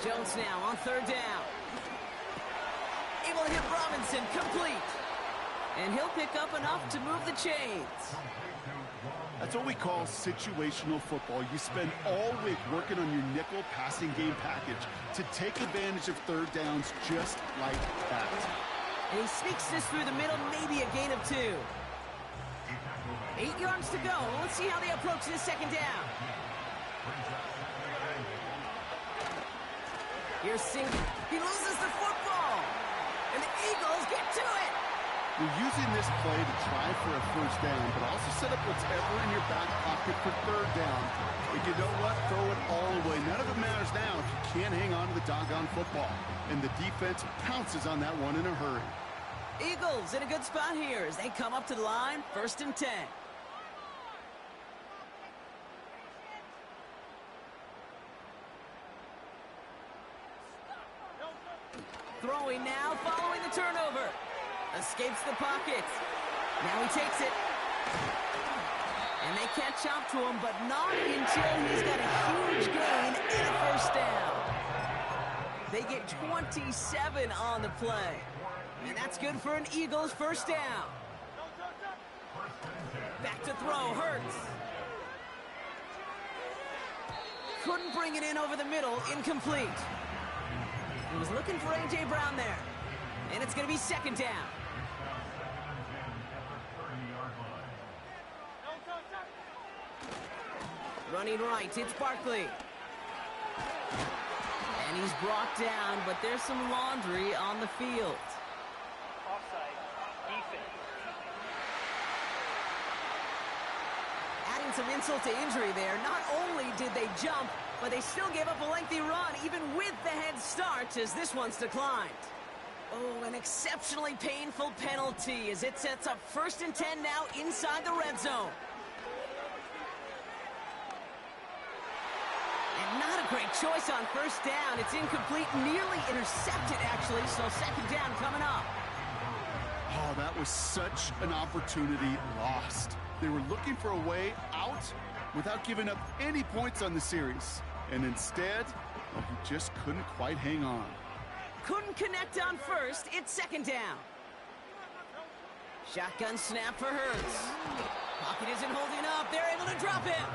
Jones now on third down. Able to hit Robinson, complete. And he'll pick up enough to move the chains. That's what we call situational football. You spend all week working on your nickel passing game package to take advantage of third downs just like that. And he sneaks this through the middle, maybe a gain of 2. 8 yards to go. Let's see how they approach this second down. Here's Singh. He loses the football. And the Eagles get to it. You're using this play to try for a first down, but also set up whatever in your back pocket for third down. And you know what? Throw it all away. None of it matters now if you can't hang on to the doggone football. And the defense pounces on that one in a hurry. Eagles in a good spot here as they come up to the line, 1st and 10. Throwing now, following the turnover. Escapes the pocket. Now he takes it. And they catch up to him, but not until he's got a huge gain and a first down. They get 27 on the play. And that's good for an Eagles first down. Back to throw, Hurts. Couldn't bring it in over the middle, incomplete. He was looking for A.J. Brown there. And it's going to be second down. Running right, it's Barkley. And he's brought down, but there's some laundry on the field. Offside, defense. Adding some insult to injury there, not only did they jump, but they still gave up a lengthy run, even with the head start, as this one's declined. Oh, an exceptionally painful penalty as it sets up 1st and 10 now inside the red zone. And not a great choice on first down. It's incomplete, nearly intercepted, actually, so second down coming up. Oh, that was such an opportunity lost. They were looking for a way out without giving up any points on the series. And instead, well, he just couldn't quite hang on. Couldn't connect on first. It's second down. Shotgun snap for Hurts. Pocket isn't holding up. They're able to drop him.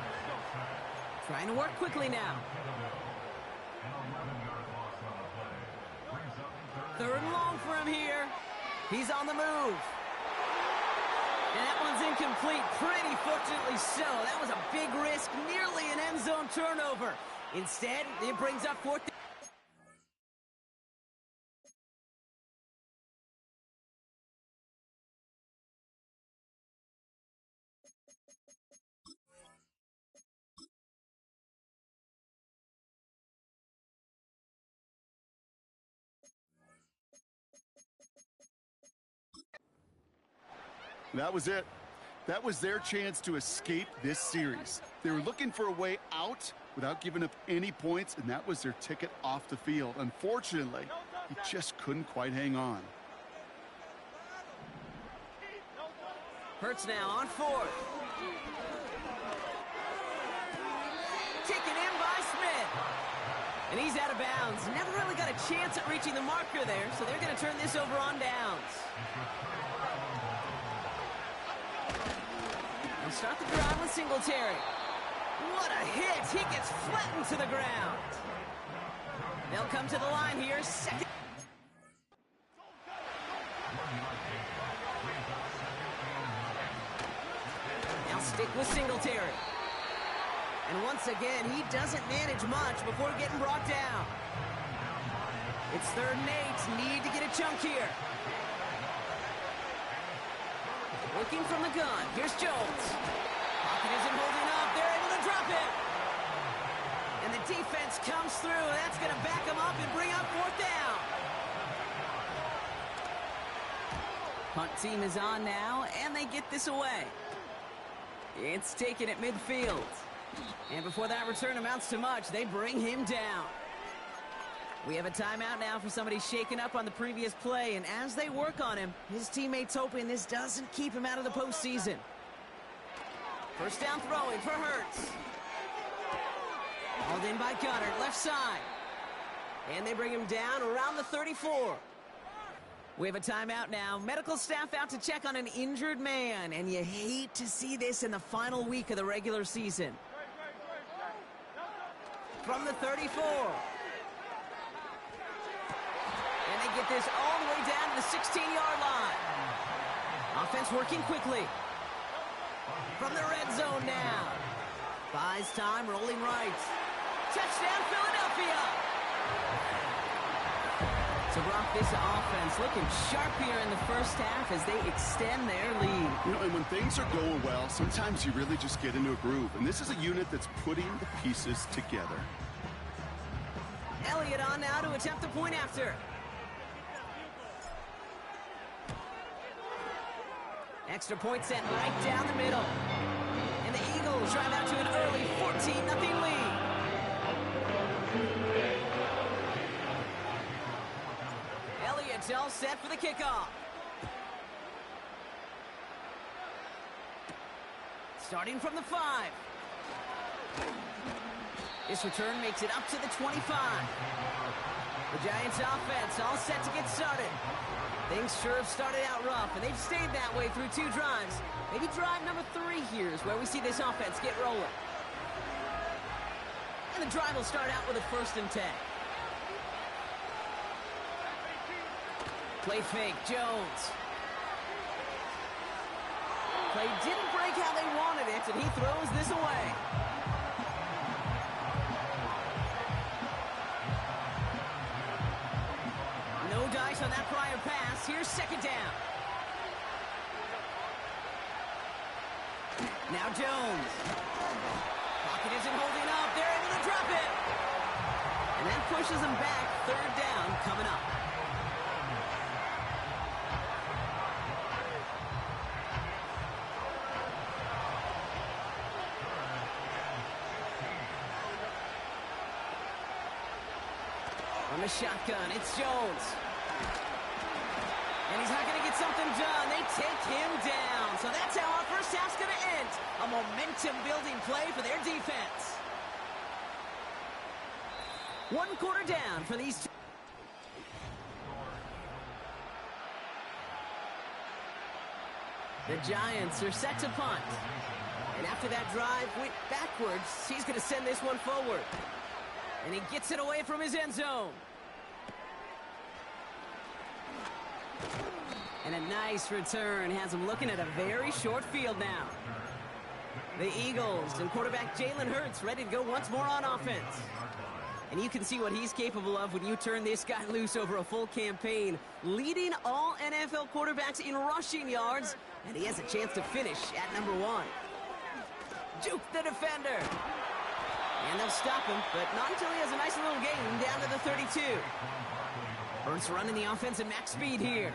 Trying to work quickly now. 3rd and long for him here. He's on the move. And that one's incomplete. Pretty fortunately so. That was a big risk. Nearly an end zone turnover. Instead, it brings up 4th. That was it. That was their chance to escape this series. They were looking for a way out without giving up any points, and that was their ticket off the field. Unfortunately, he just couldn't quite hang on. Hurts now on 4th. Taken in by Smith. And he's out of bounds. Never really got a chance at reaching the marker there, so they're going to turn this over on downs. And start the drive with Singletary. What a hit! He gets flattened to the ground. They'll come to the line here. Second. Now stick with Singletary. And once again, he doesn't manage much before getting brought down. It's 3rd and 8. Need to get a chunk here. Working from the gun. Here's Jones. Pocket isn't holding up. They're able to drop it. And the defense comes through. That's going to back them up and bring up 4th down. Punt team is on now, and they get this away. It's taken at midfield. And before that return amounts to much, they bring him down. We have a timeout now for somebody shaken up on the previous play, and as they work on him, his teammates hoping this doesn't keep him out of the postseason. First down throwing for Hurts. Hauled in by Goddard, left side. And they bring him down around the 34. We have a timeout now. Medical staff out to check on an injured man. And you hate to see this in the final week of the regular season. From the 34. And they get this all the way down to the 16-yard line. Offense working quickly. From the red zone now. Buys time, rolling right. Touchdown, Philadelphia! So, Brock, this offense looking sharp here in the first half as they extend their lead. You know, and when things are going well, sometimes you really just get into a groove. And this is a unit that's putting the pieces together. Elliott on now to attempt the point after. Extra point sent right down the middle. And the Eagles drive out to an early 14-0 lead. Elliott's all set for the kickoff. Starting from the 5. This return makes it up to the 25. The Giants offense all set to get started. Things sure have started out rough, and they've stayed that way through 2 drives. Maybe drive number 3 here is where we see this offense get rolling. And the drive will start out with a 1st and 10. Play fake, Jones. Play didn't break how they wanted it, and he throws this away. No dice on that prior pass. Here's 2nd down. Now Jones. Pocket isn't holding up. They're able to drop it. And that pushes them back. 3rd down coming up. On the shotgun, it's Jones. And he's not going to get something done. They take him down. So that's how our first half's going to end. A momentum-building play for their defense. 1 quarter down for these two. The Giants are set to punt. And after that drive went backwards, he's going to send this one forward. And he gets it away from his end zone. And a nice return has him looking at a very short field now. The Eagles and quarterback Jalen Hurts ready to go once more on offense. And you can see what he's capable of when you turn this guy loose over a full campaign, leading all NFL quarterbacks in rushing yards, and he has a chance to finish at number 1. Juke the defender. And they'll stop him, but not until he has a nice little gain down to the 32. Hurts running the offense at max speed here.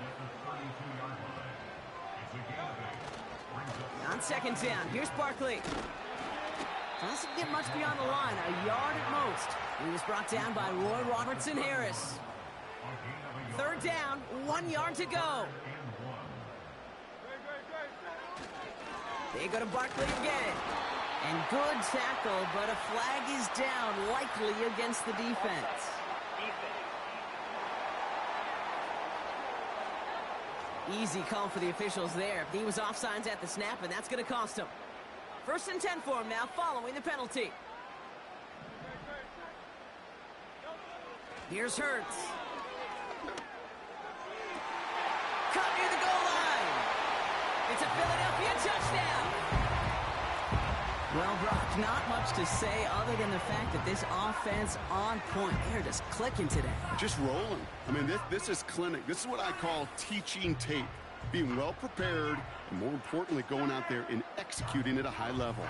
On 2nd down, here's Barkley. Doesn't get much beyond the line, a yard at most. He was brought down by Roy Robertson Harris. 3rd down, 1 yard to go. They go to Barkley again. And good tackle, but a flag is down, likely against the defense. Easy call for the officials there. He was offsides at the snap, and that's going to cost him. 1st and 10 for him now, following the penalty. Here's Hurts. Caught near the goal line. It's a Philadelphia touchdown. Well, Brock, not much to say other than the fact that this offense on point. They're just clicking today. Just rolling. I mean, this is clinic. This is what I call teaching tape. Being well prepared, and more importantly, going out there and executing at a high level.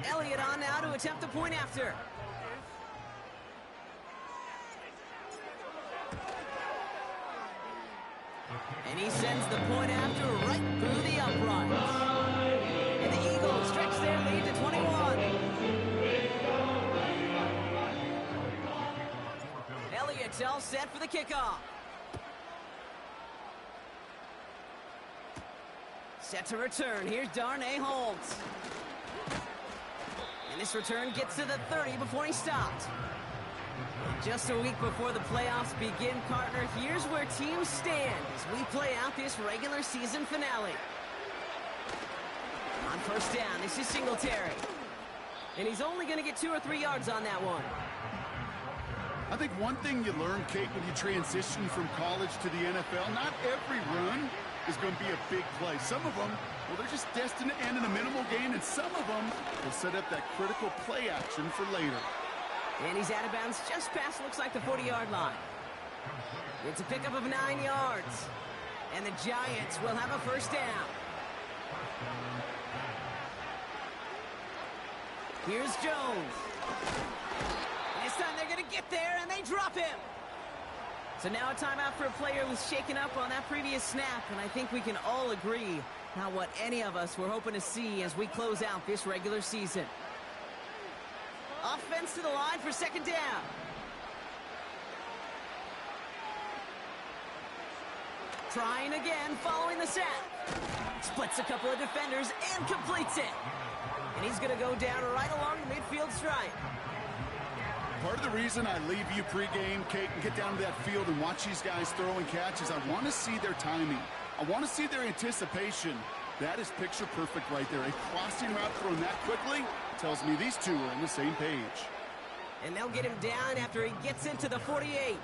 Elliott on now to attempt the point after. And he sends the point after right through the uprights. And the Eagles stretch their lead to 21. Elliott's all set for the kickoff. Set to return. Here's Darnay Holmes. And this return gets to the 30 before he stopped. Just a week before the playoffs begin, partner, here's where teams stand as we play out this regular season finale. On first down, this is Singletary. And he's only going to get 2 or 3 yards on that one. I think one thing you learn, Kate, when you transition from college to the NFL, not every run is going to be a big play. Some of them, well, they're just destined to end in a minimal gain, and some of them will set up that critical play action for later. And he's out of bounds just past, looks like, the 40-yard line. It's a pickup of 9 yards. And the Giants will have a first down. Here's Jones. And this time they're going to get there, and they drop him. So now a timeout for a player who's shaken up on that previous snap, and I think we can all agree not what any of us were hoping to see as we close out this regular season. Offense to the line for second down. Trying again following the sack. Splits a couple of defenders and completes it. And he's going to go down right along the midfield stripe. Part of the reason I leave you pregame, Kate, and get down to that field and watch these guys throw and catch is I want to see their timing. I want to see their anticipation. That is picture perfect right there. A crossing route thrown that quickly tells me these two are on the same page. And they'll get him down after he gets into the 48.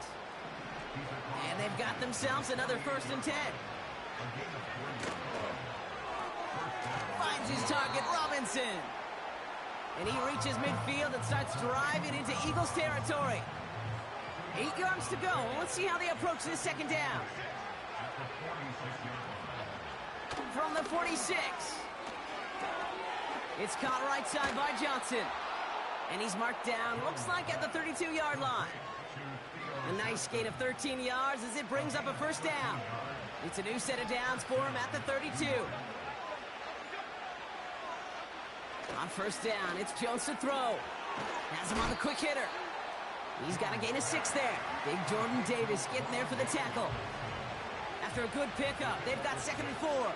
And they've got themselves another 1st and 10. Finds his target, Robinson. And he reaches midfield and starts driving into Eagles territory. 8 yards to go. Let's see how they approach this second down. From the 46. It's caught right side by Johnson. And he's marked down, looks like at the 32-yard line. A nice gain of 13 yards as it brings up a first down. It's a new set of downs for him at the 32. On first down, it's Jones to throw. Has him on the quick hitter. He's got a gain of 6 there. Big Jordan Davis getting there for the tackle. After a good pickup, they've got 2nd and 4.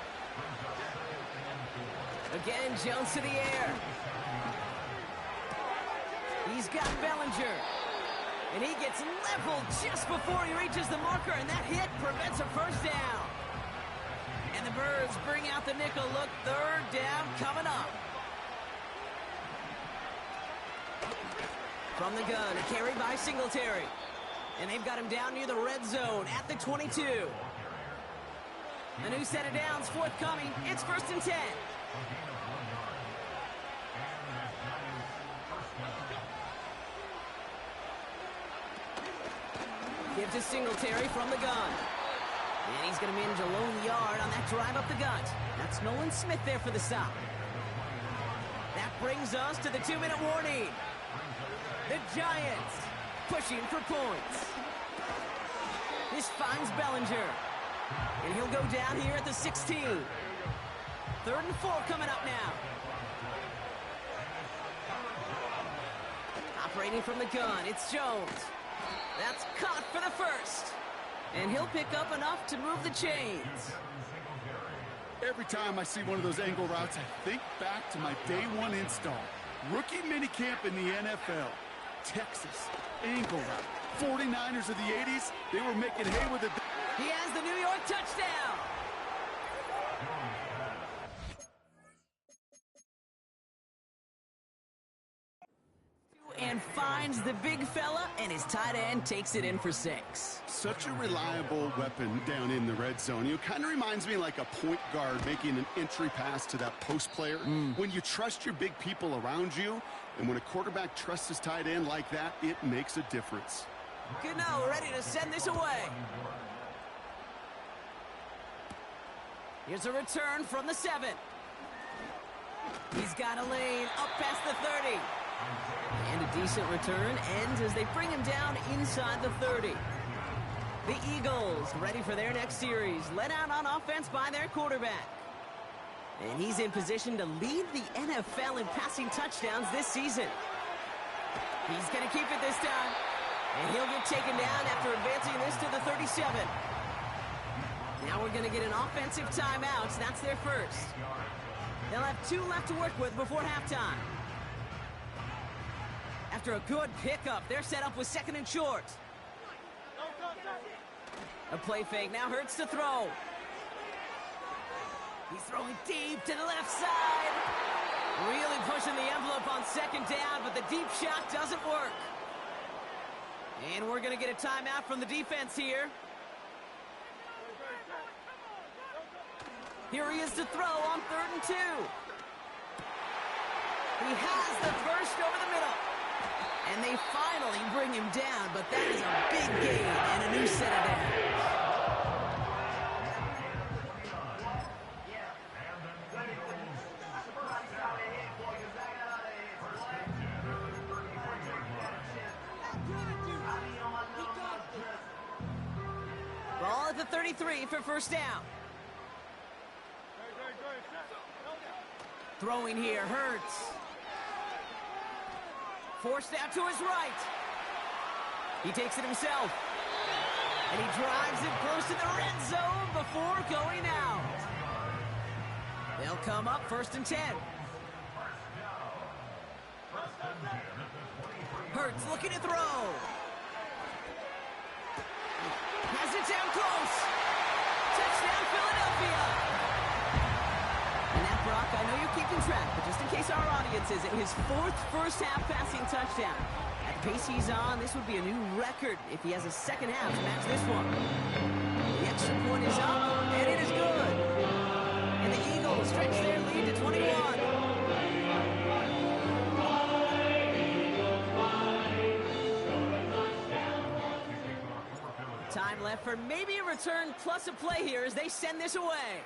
Again, Jones to the air. He's got Bellinger. And he gets leveled just before he reaches the marker, and that hit prevents a first down. And the Birds bring out the nickel look. 3rd down coming up. From the gun, a carry by Singletary. And they've got him down near the red zone at the 22. A new set of downs forthcoming. It's 1st and 10. Give to Singletary from the gun. And he's going to manage a lone yard on that drive up the gut. That's Nolan Smith there for the stop. That brings us to the 2-minute warning. The Giants pushing for points. This finds Bellinger. And he'll go down here at the 16. 3rd and 4 coming up now. Operating from the gun, it's Jones. That's caught for the 1st. And he'll pick up enough to move the chains. Every time I see one of those angle routes, I think back to my day 1 install. Rookie minicamp in the NFL. Texas, angle route. 49ers of the 80s, they were making hay with it. He has the New York touchdown. And finds the big fella, and his tight end takes it in for 6. Such a reliable weapon down in the red zone. It kind of reminds me like a point guard making an entry pass to that post player. When you trust your big people around you, and when a quarterback trusts his tight end like that, it makes a difference. Gano ready to send this away. Here's a return from the 7. He's got a lane up past the 30. And a decent return ends as they bring him down inside the 30. The Eagles ready for their next series, led out on offense by their quarterback. And he's in position to lead the NFL in passing touchdowns this season. He's going to keep it this time. And he'll get taken down after advancing this to the 37. Now we're going to get an offensive timeout. That's their first. They'll have 2 left to work with before halftime. After a good pickup, they're set up with 2nd and short. A play fake, now Hurts to throw. He's throwing deep to the left side. Really pushing the envelope on 2nd down, but the deep shot doesn't work. And we're going to get a timeout from the defense here. Here he is to throw on 3rd and 2. He has the first over the middle. And they finally bring him down, but that is a big gain and a new set of downs. Ball at the 33 for 1st down. Throwing here, Hurts. Forced out to his right. He takes it himself. And he drives it close to the red zone before going out. They'll come up 1st and 10. Hurts looking to throw. Has it down close. Touchdown, Philadelphia. And that, Brock, I know you're keeping track, but just in case our audience isn't, his 4th first-half passing touchdown. At the pace he's on, this would be a new record if he has a 2nd half to match this one. The extra point is up, and it is good. And the Eagles stretch their lead to 21. Time left for maybe a return plus a play here as they send this away.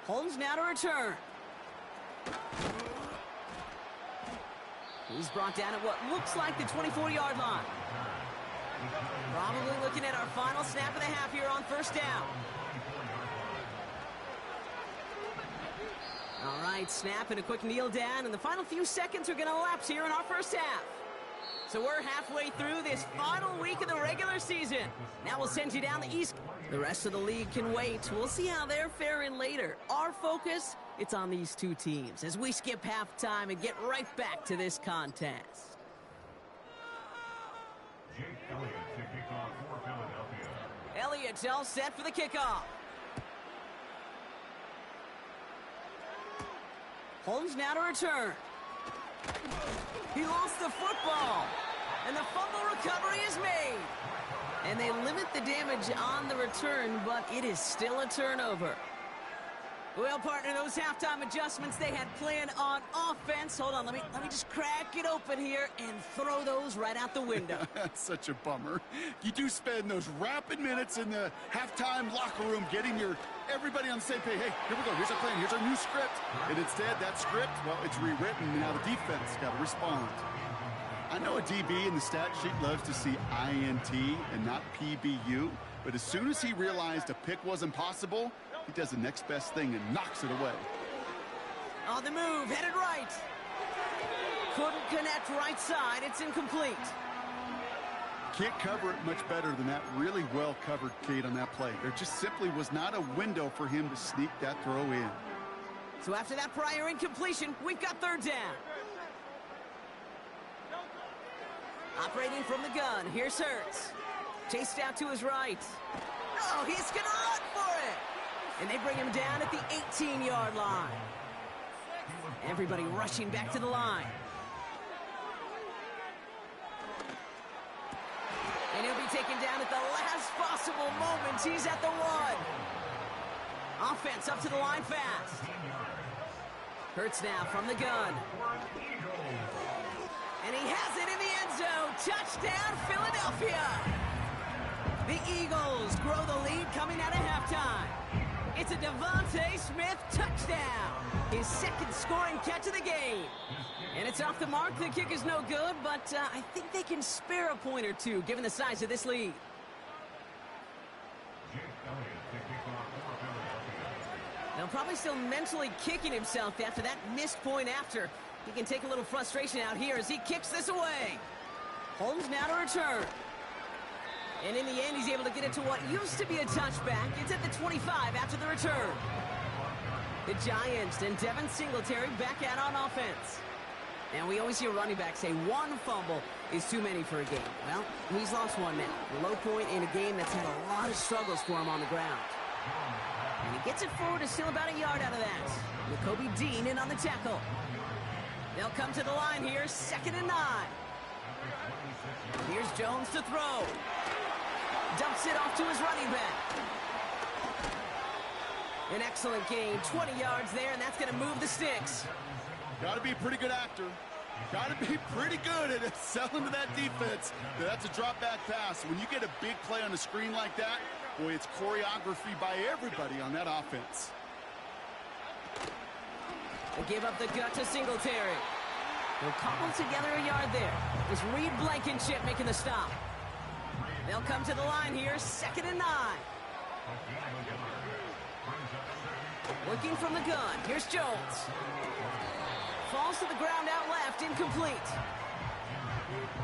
Holmes now to return. He's brought down at what looks like the 24-yard line. Probably looking at our final snap of the half here on 1st down. All right, snap and a quick kneel down, and the final few seconds are going to elapse here in our 1st half. So we're halfway through this final week of the regular season. Now we'll send you down the east. The rest of the league can wait. We'll see how they're faring later. Our focus, it's on these two teams as we skip halftime and get right back to this contest. Elliott's all set for the kickoff. Holmes now to return. He lost the football, and the fumble recovery is made. And they limit the damage on the return, but it is still a turnover. Well, partner, those halftime adjustments they had planned on offense. Hold on, let me just crack it open here and throw those right out the window. That's such a bummer. You do spend those rapid minutes in the halftime locker room getting everybody on the same page. Hey, here we go. Here's our plan. Here's our new script. And instead, that script, well, it's rewritten. Now the defense got to respond. I know a DB in the stat sheet loves to see INT and not PBU, but as soon as he realized a pick wasn't possible, he does the next best thing and knocks it away. On the move, headed right. Couldn't connect right side. It's incomplete. Can't cover it much better than that really well-covered Kate on that play. There just simply was not a window for him to sneak that throw in. So after that prior incompletion, we've got 3rd down. Operating from the gun, here's Hurts. Chased out to his right. Oh, he's going to run for it. And they bring him down at the 18-yard line. Everybody rushing back to the line. And he'll be taken down at the last possible moment. He's at the 1. Offense up to the line fast. Hurts now from the gun. And he has it in the end zone. Touchdown, Philadelphia. The Eagles grow the lead coming out of halftime. It's a Devontae Smith touchdown. His 2nd scoring catch of the game. And it's off the mark. The kick is no good, but I think they can spare a point or two given the size of this lead. Now probably still mentally kicking himself after that missed point after. He can take a little frustration out here as he kicks this away. Holmes now to return. And in the end, he's able to get it to what used to be a touchback. It's at the 25 after the return. The Giants and Devin Singletary back out on offense. And we always hear running backs say one fumble is too many for a game. Well, he's lost one now. A low point in a game that's had a lot of struggles for him on the ground. And he gets it forward, is still about a yard out of that. Jacoby Dean in on the tackle. They'll come to the line here, 2nd and 9. Here's Jones to throw. Dumps it off to his running back. An excellent gain, 20 yards there, and that's going to move the sticks. Got to be a pretty good actor. Got to be pretty good at selling to that defense. That's a drop back pass. When you get a big play on the screen like that, boy, it's choreography by everybody on that offense. They give up the gut to Singletary. They'll cobble together a yard there. It's Reed Blankenship making the stop. They'll come to the line here, 2nd and 9. Working from the gun. Here's Jones. Falls to the ground out left, incomplete.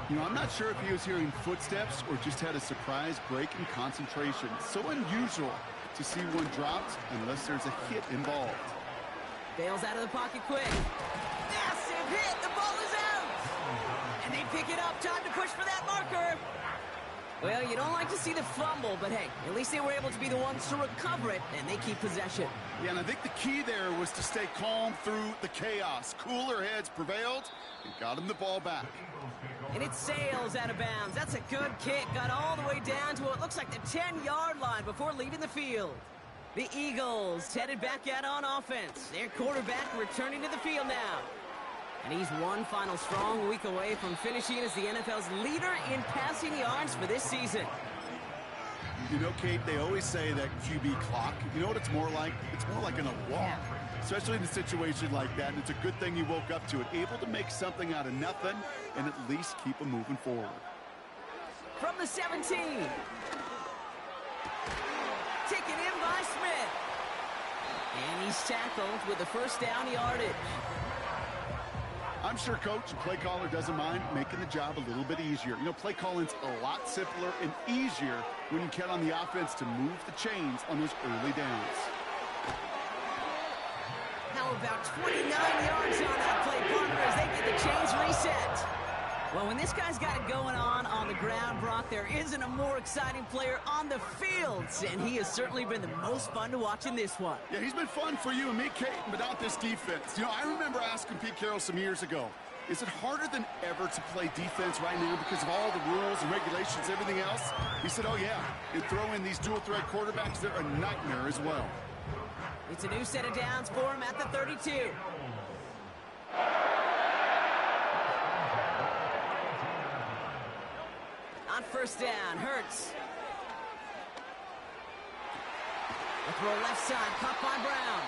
You know, I'm not sure if he was hearing footsteps or just had a surprise break in concentration. So unusual to see one dropped unless there's a hit involved. Bails out of the pocket quick. Massive hit. The ball is out. And they pick it up. Time to push for that marker. Well, you don't like to see the fumble, but hey, at least they were able to be the ones to recover it, and they keep possession. Yeah, and I think the key there was to stay calm through the chaos. Cooler heads prevailed and got him the ball back. And it sails out of bounds. That's a good kick. Got all the way down to what looks like the 10-yard line before leaving the field. The Eagles headed back out on offense. Their quarterback returning to the field now. And he's one final strong week away from finishing as the NFL's leader in passing yards for this season. You know, Kate, they always say that QB clock, you know what it's more like? It's more like an alarm, especially in a situation like that. And it's a good thing you woke up to it, able to make something out of nothing and at least keep them moving forward. From the 17. Taken in by Smith. And he's tackled with the first down yardage. I'm sure coach and play caller doesn't mind making the job a little bit easier. You know, play calling's a lot simpler and easier when you count on the offense to move the chains on those early downs. How about 29 yards on that play, partner, as they get the chains reset? Well, when this guy's got it going on the ground, Brock, there isn't a more exciting player on the field, and he has certainly been the most fun to watch in this one. Yeah, he's been fun for you and me, Kate, but not this defense. You know, I remember asking Pete Carroll some years ago, is it harder than ever to play defense right now because of all the rules and regulations, everything else? He said, oh, yeah, and throw in these dual-threat quarterbacks, they're a nightmare as well. It's a new set of downs for him at the 32. On first down, Hurts. A throw left side, caught by Brown.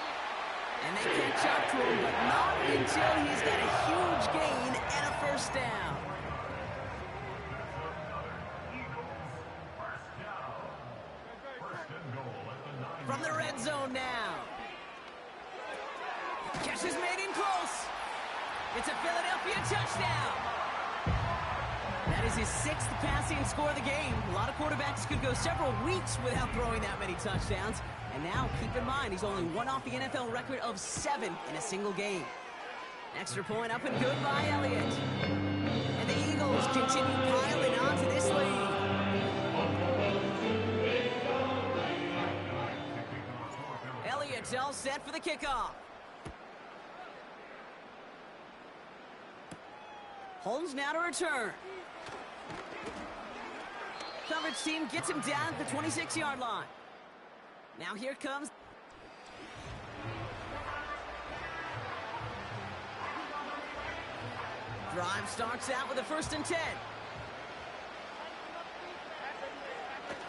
And they catch up to him, but not until he's got a huge gain and a first down. From the red zone now. Catch is made in close. It's a Philadelphia touchdown. That is his 6th passing score of the game. A lot of quarterbacks could go several weeks without throwing that many touchdowns. And now, keep in mind, he's only one off the NFL record of 7 in a single game. Extra point up and good by Elliott. And the Eagles continue piling on to this lead. Elliott's all set for the kickoff. Holmes now to return. Coverage team gets him down at the 26-yard line. Now here comes. Drive starts out with a 1st and 10.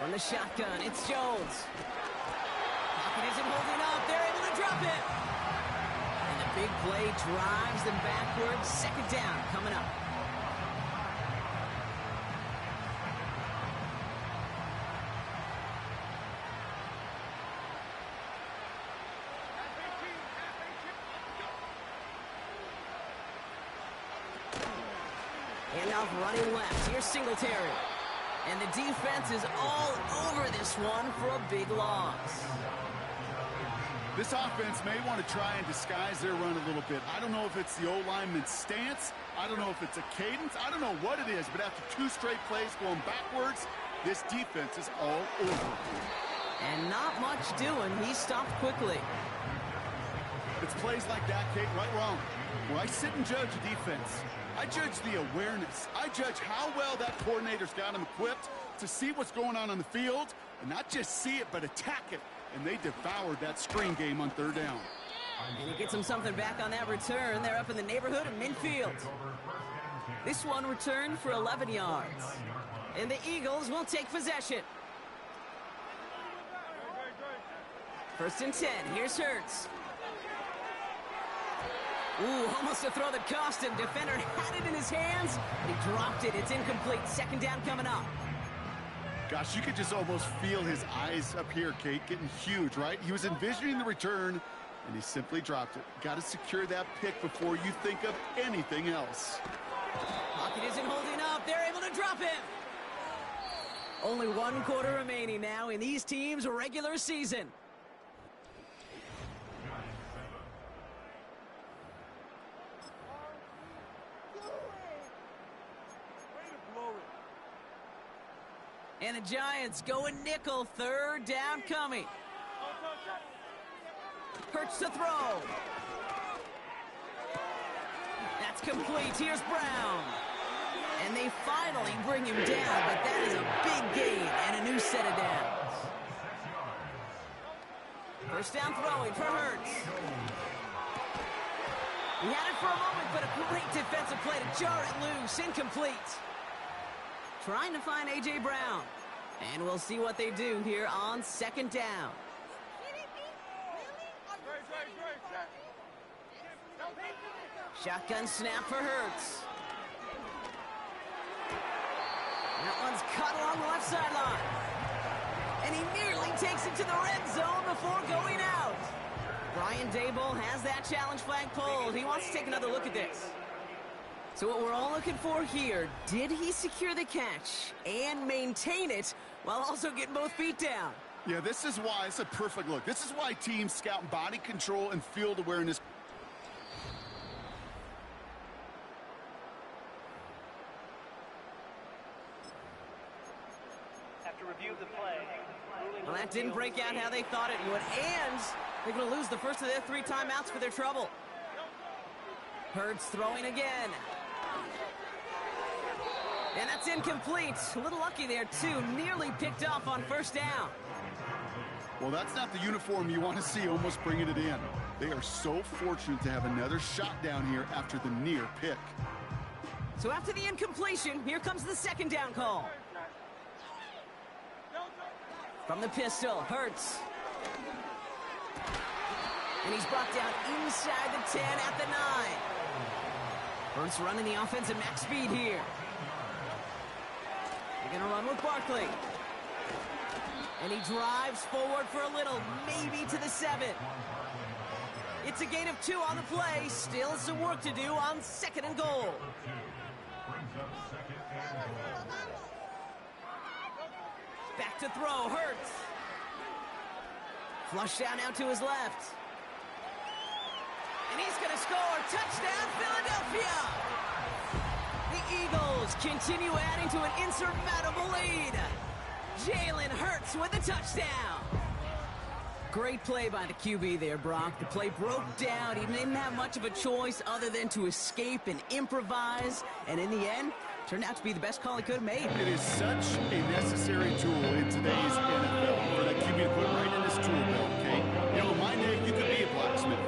From the shotgun, it's Jones. Pocket isn't holding up. They're able to drop it. And the big play drives them backwards. 2nd down coming up. Handoff running left. Here's Singletary. And the defense is all over this one for a big loss. This offense may want to try and disguise their run a little bit. I don't know if it's the O-lineman's stance. I don't know if it's a cadence. I don't know what it is, but after 2 straight plays going backwards, this defense is all over. And not much doing. He stopped quickly. It's plays like that, Kate, right, wrong. Where I sit and judge a defense, I judge the awareness. I judge how well that coordinator's got him equipped to see what's going on the field, and not just see it, but attack it. And they devoured that screen game on 3rd down. And he gets him something back on that return. They're up in the neighborhood of midfield. This one returned for 11 yards. And the Eagles will take possession. 1st and 10. Here's Hurts. Ooh, almost a throw that cost him. Defender had it in his hands, but he dropped it. It's incomplete. 2nd down coming up. Gosh, you could just almost feel his eyes up here, Kate, getting huge, right? He was envisioning the return, and he simply dropped it. Got to secure that pick before you think of anything else. Pocket isn't holding up. They're able to drop him. Only 1 quarter remaining now in these teams' regular season. And the Giants going nickel. 3rd down coming. Hurts to throw. That's complete. Here's Brown. And they finally bring him down, but that is a big gain and a new set of downs. 1st down throwing for Hurts. He had it for a moment, but a great defensive play to jar it loose. Incomplete. Trying to find A.J. Brown. And we'll see what they do here on 2nd down. Shotgun snap for Hurts. That one's cut along the left sideline. And he nearly takes it to the red zone before going out. Brian Daboll has that challenge flag pulled. He wants to take another look at this. So what we're all looking for here, did he secure the catch and maintain it while also getting both feet down? Yeah, this is why it's a perfect look. This is why teams scout body control and field awareness. After review of the play, Well, that didn't break out how they thought it would, and they're going to lose the first of their 3 timeouts for their trouble. Hurts throwing again. And that's incomplete. A little lucky there, too. Nearly picked off on 1st down. Well, that's not the uniform you want to see almost bringing it in. They are so fortunate to have another shot down here after the near pick. So after the incompletion, here comes the 2nd down call. From the pistol, Hurts. And he's brought down inside the 10 at the 9. Hurts running the offense at max speed here. They're going to run with Barkley. And he drives forward for a little, maybe to the 7. It's a gain of 2 on the play. Still some work to do on 2nd and goal. Back to throw, Hurts. Flush down out to his left. And he's going to score. Touchdown, Philadelphia! The Eagles continue adding to an insurmountable lead. Jalen Hurts with a touchdown. Great play by the QB there, Brock. The play broke down. He didn't have much of a choice other than to escape and improvise. And in the end, turned out to be the best call he could have made. It is such a necessary tool in today's NFL for that QB to put right in his tool belt, okay? You know, in my day, you could be a blacksmith,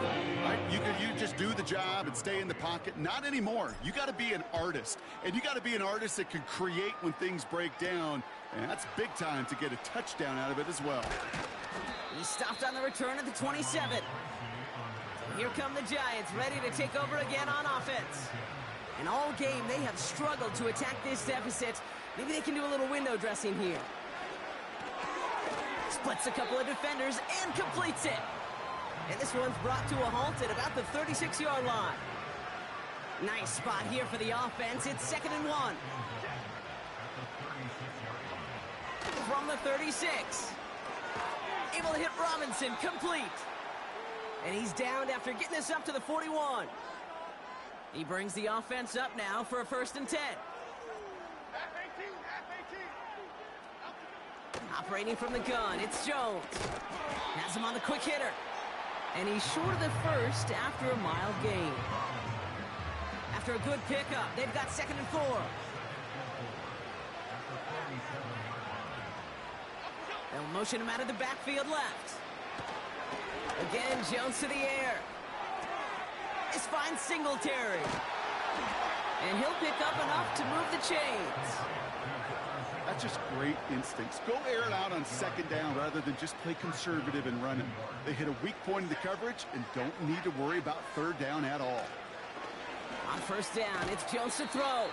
right? You just do the job and stay in the pocket. Not anymore. You got to be an artist. And you got to be an artist that can create when things break down. And that's big time to get a touchdown out of it as well. He stopped on the return at the 27. Here come the Giants, ready to take over again on offense. And all game, they have struggled to attack this deficit. Maybe they can do a little window dressing here. Splits a couple of defenders and completes it. And this one's brought to a halt at about the 36-yard line. Nice spot here for the offense. It's 2nd and 1. From the 36. Able to hit Robinson, complete. And he's downed after getting this up to the 41. He brings the offense up now for a 1st and 10. Operating from the gun, it's Jones. Has him on the quick hitter. And he's short of the first after a mild gain. After a good pickup, they've got 2nd and 4. They'll motion him out of the backfield left. Again, Jones to the air. This finds Singletary. And he'll pick up enough to move the chains. That's just great instincts. Go air it out on 2nd down rather than just play conservative and run it. They hit a weak point in the coverage and don't need to worry about 3rd down at all. On 1st down, it's Jones to throw.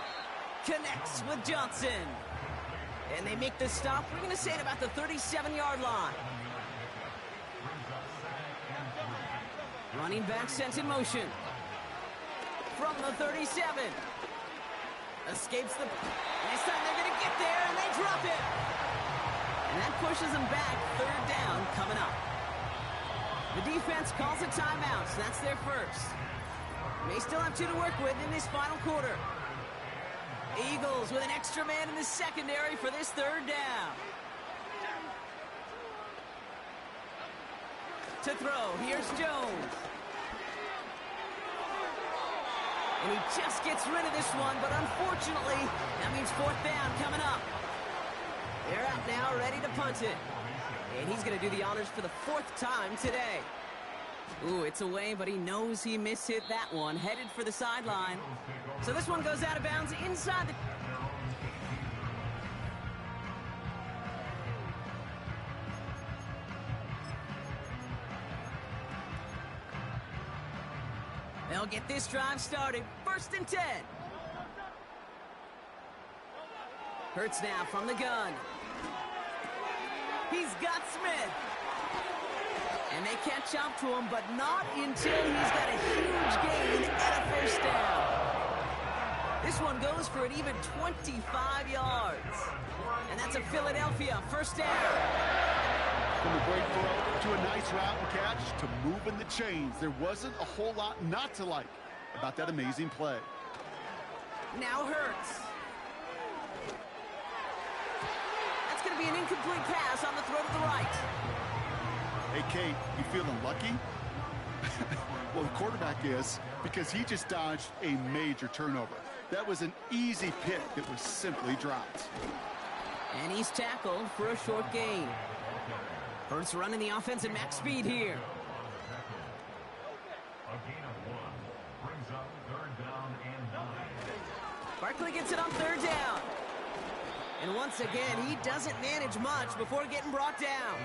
Connects with Johnson. And they make the stop, we're going to say, at about the 37-yard line. Running back sent in motion. From the 37. Escapes the... This time they're going to get there, and they drop it. And that pushes them back. 3rd down coming up. The defense calls a timeout, so that's their first. May still have 2 to work with in this final quarter. Eagles with an extra man in the secondary for this 3rd down. To throw, here's Jones. And he just gets rid of this one, but unfortunately, that means 4th down coming up. They're out now, ready to punt it. And he's going to do the honors for the 4th time today. Ooh, it's away, but he knows he mishit that one. Headed for the sideline. So this one goes out of bounds inside the... They'll get this drive started. 1st and 10. Hurts now from the gun. He's got Smith. And they catch up to him, but not until he's got a huge gain and a 1st down. This one goes for an even 25 yards. And that's a Philadelphia 1st down. From a great throw to a nice route and catch to moving the chains. There wasn't a whole lot not to like about that amazing play. Now Hurts. That's going to be an incomplete pass on the throw to the right. Hey, Kate, you feeling lucky? Well, the quarterback is, because he just dodged a major turnover. That was an easy pick that was simply dropped. And he's tackled for a short gain. Hurts running the offense at max speed here. A gain of 1 brings up 3rd down and 9. Barkley gets it on 3rd down. And once again, he doesn't manage much before getting brought down.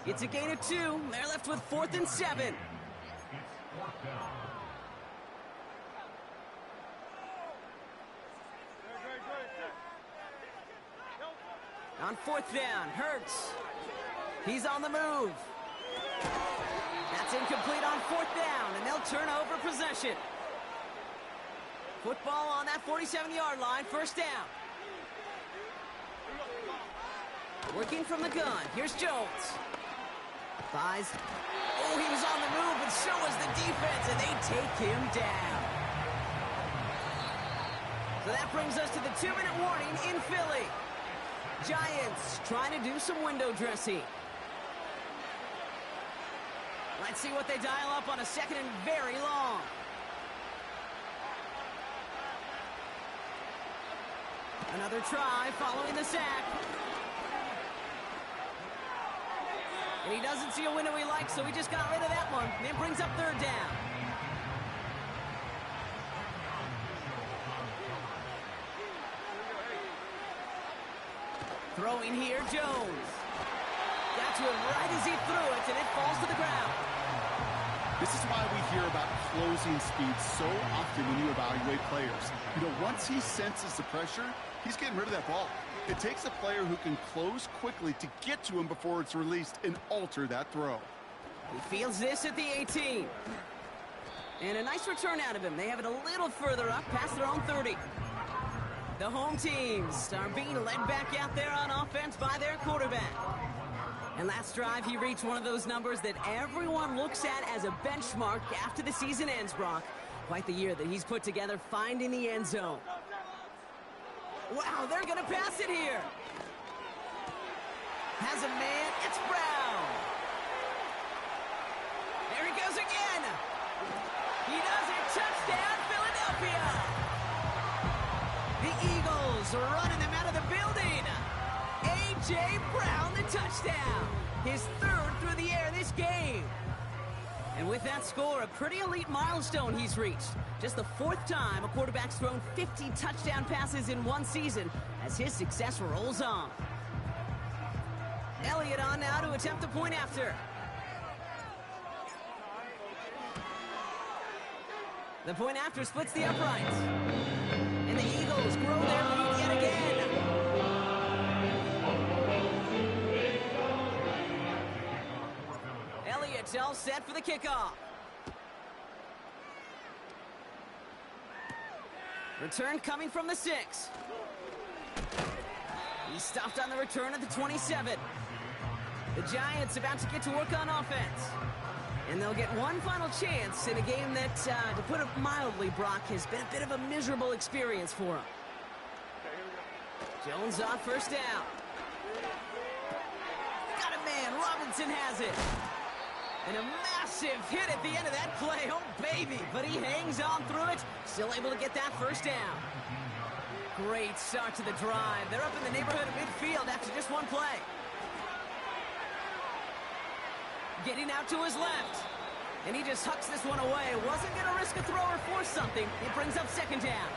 It's a gain of 2. They're left with 4th and 7. It's 4th down. On 4th down, Hurts. He's on the move. That's incomplete on 4th down, and they'll turn over possession. Football on that 47-yard line, 1st down. Working from the gun, here's Jones. Buys. Oh, he was on the move, but so was the defense, and they take him down. So that brings us to the 2-minute warning in Philly. Giants trying to do some window dressing. Let's see what they dial up on a 2nd and very long. Another try following the sack. And he doesn't see a window he likes, so he just got rid of that one. And it brings up 3rd down. Throwing here, Jones. Got to him right as he threw it, and it falls to the ground. This is why we hear about closing speed so often when you evaluate players. You know, once he senses the pressure, he's getting rid of that ball. It takes a player who can close quickly to get to him before it's released and alter that throw. He fields this at the 18. And a nice return out of him. They have it a little further up past their own 30. The home teams are being led back out there on offense by their quarterback. And last drive, he reached one of those numbers that everyone looks at as a benchmark after the season ends, Brock. Quite the year that he's put together finding the end zone. Wow, they're going to pass it here. Has a man, it's Brown. There he goes again. He does it, touchdown, Philadelphia. The Eagles running them out of the building. A.J. Brown, the touchdown. His third through the air this game. And with that score, a pretty elite milestone he's reached. Just the fourth time a quarterback's thrown 50 touchdown passes in one season as his success rolls on. Elliott on now to attempt the point after. The point after splits the uprights. And the Eagles grow their lead yet again. Elliott's all set for the kickoff. Return coming from the 6. He stopped on the return at the 27. The Giants about to get to work on offense. And they'll get one final chance in a game that, to put it mildly, Brock, has been a bit of a miserable experience for him. Jones off first down. Got a man. Robinson has it. And a massive hit at the end of that play. Oh, baby. But he hangs on through it. Still able to get that first down. Great start to the drive. They're up in the neighborhood of midfield after just one play. Getting out to his left. And he just hucks this one away. Wasn't going to risk a throw or force something. It brings up second down.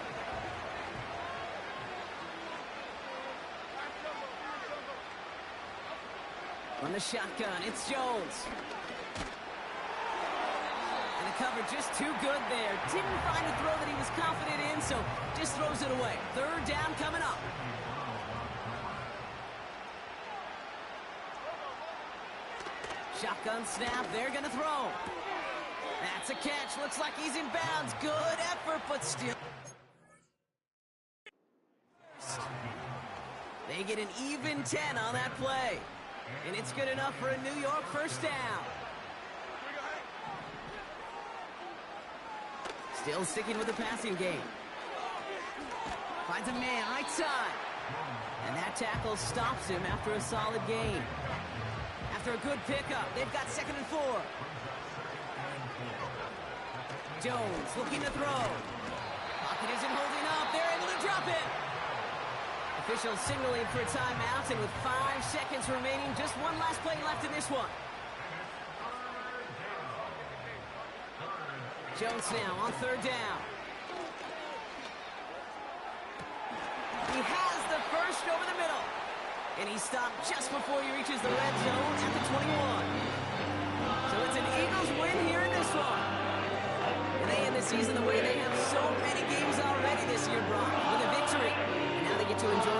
On the shotgun, it's Jones. And the cover just too good there. Didn't find a throw that he was confident in, so just throws it away. Third down coming up. Shotgun snap, they're gonna throw. That's a catch, looks like he's in bounds. Good effort, but still. They get an even 10 on that play. And it's good enough for a New York first down. Still sticking with the passing game. Finds a man right side. And that tackle stops him after a solid gain. After a good pickup, they've got 2nd and 4. Jones looking to throw. Pocket isn't holding up. They're able to drop it. Officials signaling for a timeout, and with 5 seconds remaining, just one last play left in this one. Jones now on 3rd down. He has the first over the middle. And he stopped just before he reaches the red zone at the 21. So it's an Eagles win here in this one. And they end the season the way they have so many games already this year, Brock, with a victory. And now they get to enjoy